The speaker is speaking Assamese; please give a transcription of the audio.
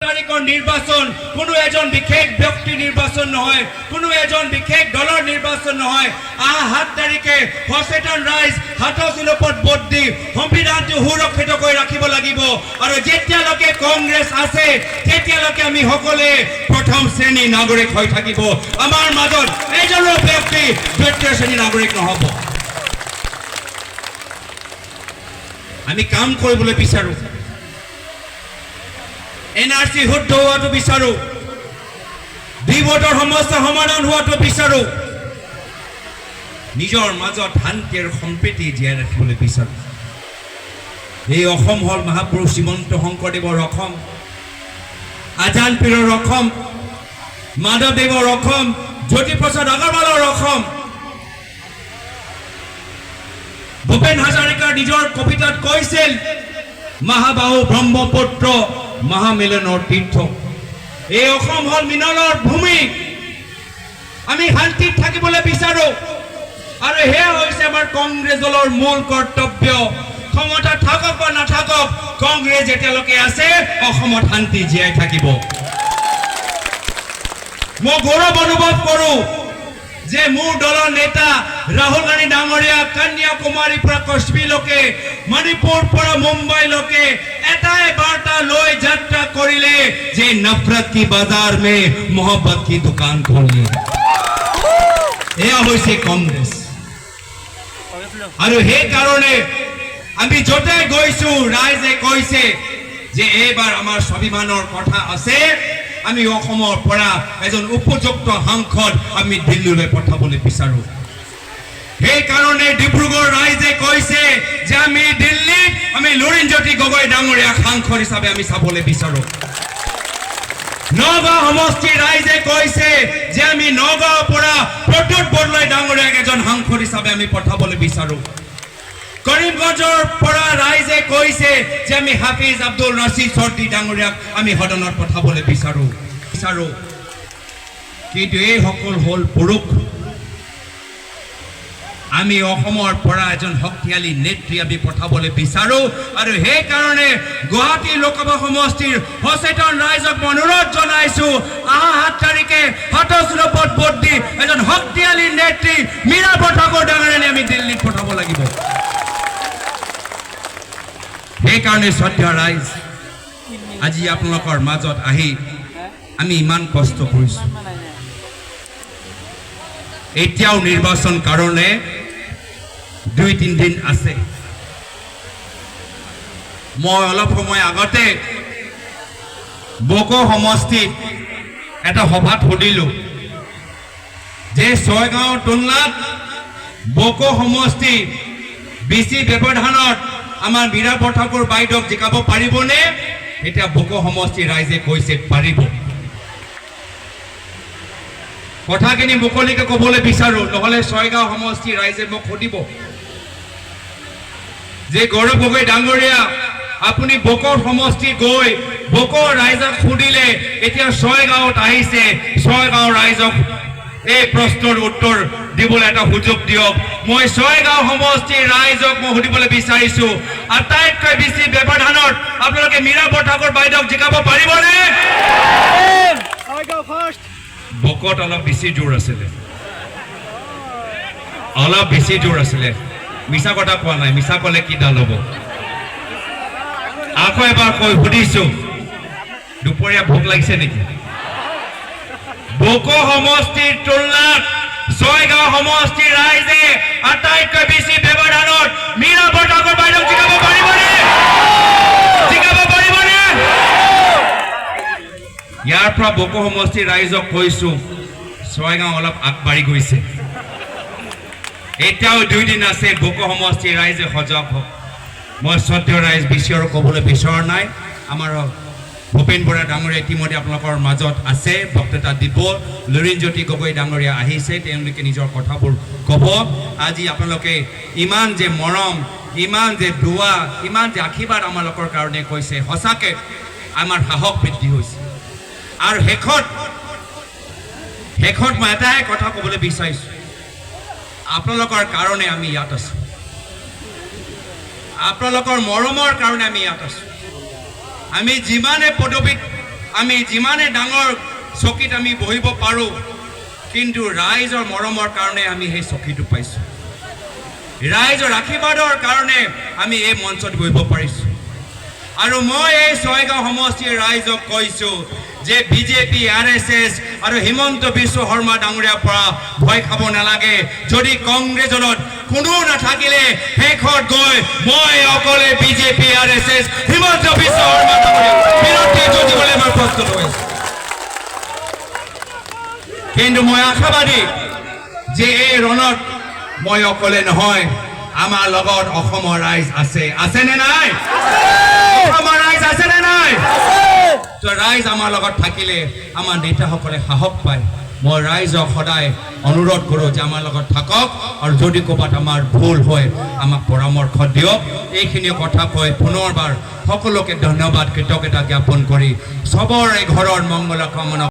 তাৰিখৰ নিৰ্বাচন কোনো এজন বিশেষ ব্যক্তি নিৰ্বাচন নহয়, কোনো এজন বিশেষ দলৰ নিৰ্বাচন নহয়। 7 তাৰিখে সচেতন ৰাইজ হাতৰ চিলপত ভোট দি সংবিধানটো সুৰক্ষিত কৰি ৰাখিব লাগিব। আৰু যেতিয়ালৈকে কংগ্ৰেছ আছে তেতিয়ালৈকে আমি সকলোৱে প্ৰথম শ্ৰেণীৰ নাগৰিক হৈ থাকিব। আমাৰ মাজত এজনো ব্যক্তি দ্বিতীয় শ্ৰেণীৰ নাগৰিক নহ'ব। আমি কাম কৰিবলৈ বিচাৰো, NRC শুদ্ধ হোৱাটো বিচাৰো, বিভোটৰ সমস্যা সমাধান হোৱাটো বিচাৰো, নিজৰ মাজত শান্তি আৰু সম্প্ৰীতি জীয়াই ৰাখিবলৈ বিচাৰো। এই অসম হ'ল মহাপুৰুষ শ্ৰীমন্ত শংকৰদেৱৰ অসম, আজান পীৰৰ অসম, মাধৱদেৱৰ অসম, জ্যোতিপ্ৰসাদ আগৰৱালৰ অসম। ভূপেন হাজৰিকাৰ নিজৰ কবিতাত কৈছিল, মহাবাহু ব্ৰহ্মপুত্ৰ মহামিলনৰ তীৰ্থ। এই অসম হ'ল মিলনৰ ভূমি। আমি শান্তিত থাকিবলৈ বিচাৰো আৰু সেয়া হৈছে আমাৰ কংগ্ৰেছ দলৰ মূল কৰ্তব্য। ক্ষমতা থাকক বা নাথাকক, কংগ্ৰেছ যেতিয়ালৈকে আছে অসমত শান্তি জীয়াই থাকিব। মই গৌৰৱ অনুভৱ কৰো যে মোৰ দলৰ নেতা ৰাহুল গান্ধী ডাঙৰীয়া কন্যাকুমাৰীৰ পৰা কাশ্মীৰলৈকে, মণিপুৰ পৰা মুম্বাইলৈকে এটাই বাৰ্তা লৈ যাত্ৰা কৰিলে যে নফৰত কি বাজাৰ মে মোহব্বত কি দোকান খোলি। এয়া হৈছে কংগ্ৰেছ। আৰু সেইকাৰণে আমি য'তে গৈছো ৰাইজে কৈছে যে এইবাৰ আমাৰ স্বাভিমানৰ কথা আছে, আমি অসমৰ পৰা এজন উপযুক্ত সাংসদ আমি দিল্লীলৈ পঠাবলৈ বিচাৰো। সেইকাৰণে ডিব্ৰুগড় ৰাইজে কৈছে যে আমি দিল্লীত আমি লুৰিণজ্যোতি গগৈ ডাঙৰীয়াক সাংসদ হিচাপে আমি চাবলৈ বিচাৰো। নগাঁও সমষ্টি ৰাইজে কৈছে যে আমি নগাঁৱৰ পৰা প্ৰদ্যুৎ বৰদলৈ ডাঙৰীয়াক এজন সাংসদ হিচাপে আমি পঠাবলৈ বিচাৰো। কৰিমগঞ্জৰ পৰা ৰাইজে কৈছে যে আমি হাফিজ আব্দুল নাছিৰ চৌধুৰী ডাঙৰীয়াক আমি সদনত পঠাবলৈ বিচাৰো। কিন্তু এই সকল হ'ল পুৰুষ। আমি অসমৰ পৰা এজন শক্তিশালী নেত্ৰী আমি পঠাবলৈ বিচাৰো। আৰু সেইকাৰণে গুৱাহাটী লোকসভা সমষ্টিৰ সচেতন ৰাইজক অনুৰোধ জনাইছো, 7 তাৰিখে হাতৰ চিলপত ভোট দি এজন শক্তিশালী নেত্ৰী মীৰা ঠাকুৰ ডাঙৰীয়াক আমি দিল্লীত পঠাব লাগিব। সেইকাৰণে শ্ৰদ্ধা ৰাইজ, আজি আপোনালোকৰ মাজত আহি আমি ইমান কষ্ট কৰিছো। এতিয়াও নিৰ্বাচন কাৰণে 2-3 দিন আছে। মই অলপ সময় আগতে বকো সমষ্টিত এটা সভাত সুধিলো যে ছয়গাঁৱৰ তুলনাত বকো সমষ্টি বেছি ব্যৱধানত আমাৰ মীৰা ঠাকুৰ বাইদেউক জিকাব পাৰিবনে? এতিয়া বকো সমষ্টি ৰাইজে কৈছে পাৰিব। কথাখিনি মুকলিকে ক'বলৈ বিচাৰো, নহ'লে ছয়গাঁও সমষ্টি ৰাইজে মোক সুধিব যে গৌৰৱ গগৈ ডাঙৰীয়া আপুনি বকো সমষ্টি গৈ বকো ৰাইজক সুধিলে, এতিয়া ছয়গাঁৱত আহিছে, ছয়গাঁও ৰাইজক এই প্ৰশ্নৰ উত্তৰ দিবলৈ এটা সুযোগ দিয়ক। মই ছয়গাঁও সমষ্টিৰ ৰাইজক মই সুধিবলৈ বিচাৰিছো, আটাইতকৈ বেছি ব্যৱধানত আপোনালোকে মীৰা ঠাকুৰ বাইদেউক জিকাব পাৰিবনে? বকোত অলপ বেছি জোৰ আছিলে, অলপ বেছি জোৰ আছিলে। মিছা কথা কোৱা নাই, মিছা ক'লে কি ডাল হ'ব। আকৌ এবাৰ কৈ সুধিছো, দুপৰীয়া ভোক লাগিছে নেকি? বকো সমষ্টিৰ তুলনাত ছয়গাঁও সমষ্টিৰ ৰাইজে আটাইতকৈ বেছি ব্যৱধানত মীৰা ঠাকুৰ বাইদেউক জিকাব পাৰিবনে? জিকাব পাৰিবনে? ইয়াৰ পৰা বকো সমষ্টিৰ ৰাইজক কৈছো, ছয়গাঁও অলপ আগবাঢ়ি গৈছে। এতিয়াও 2 দিন আছে, বকো সমষ্টিৰ ৰাইজে সজাগ হওক। মই শ্ৰদ্ধেয় ৰাইজ বেছি আৰু ক'বলৈ বিচৰা নাই। আমাৰ ভূপেন বৰা ডাঙৰীয়া ইতিমধ্যে আপোনালোকৰ মাজত আছে, বক্তৃতা দিব। লুৰিণজ্যোতি গগৈ ডাঙৰীয়া আহিছে, তেওঁলোকে নিজৰ কথাবোৰ ক'ব। আজি আপোনালোকে ইমান যে মৰম, ইমান যে দোৱা, ইমান যে আশীৰ্বাদ আমালোকৰ কাৰণে কৈছে, সঁচাকৈ আমাৰ সাহস বৃদ্ধি হৈছে। আৰু শেষত মই এটাই কথা ক'বলৈ বিচাৰিছো, আপোনালোকৰ কাৰণে আমি ইয়াত আছো, আপোনালোকৰ মৰমৰ কাৰণে আমি ইয়াত আছো। আমি যিমানে পদবীত আমি যিমানে ডাঙৰ চকীত আমি বহিব পাৰোঁ, কিন্তু ৰাইজৰ মৰমৰ কাৰণে আমি সেই চকীটো পাইছোঁ। ৰাইজৰ আশীৰ্বাদৰ কাৰণে আমি এই মঞ্চত বহিব পাৰিছোঁ। আৰু মই এই ছয়গাঁও সমষ্টিৰ ৰাইজক কৈছোঁ যে বিজেপি, RSS আৰু হিমন্ত বিশ্ব শৰ্মা ডাঙৰীয়াৰ পৰা ভয় খাব নালাগে। যদি কংগ্ৰেছ দলত কোনো নাথাকিলে শেষত গৈ মই অকলে বিজেপি, RSS, হিমন্ত বিশ্ব শৰ্মা ডাঙৰীয়াক বিৰোধী যুঁজিবলৈ মই প্ৰস্তুত হৈ আছোঁ। কিন্তু মই আশাবাদী যে এই ৰণত মই অকলে নহয়, আমাৰ লগত অসমৰ ৰাইজ আছেনে নাই? অসমৰ ৰাইজ আছেনে নাই? তো ৰাইজ আমাৰ লগত থাকিলে আমাৰ নেতাসকলে সাহস পায়। মই ৰাইজক সদায় অনুৰোধ কৰোঁ যে আমাৰ লগত থাকক, আৰু যদি ক'ৰবাত আমাৰ ভুল হয় আমাক পৰামৰ্শ দিয়ক। এইখিনি কথা কৈ পুনৰবাৰ সকলোকে ধন্যবাদ, কৃতজ্ঞতা জ্ঞাপন কৰি চবৰে ঘৰৰ মংগল কামনা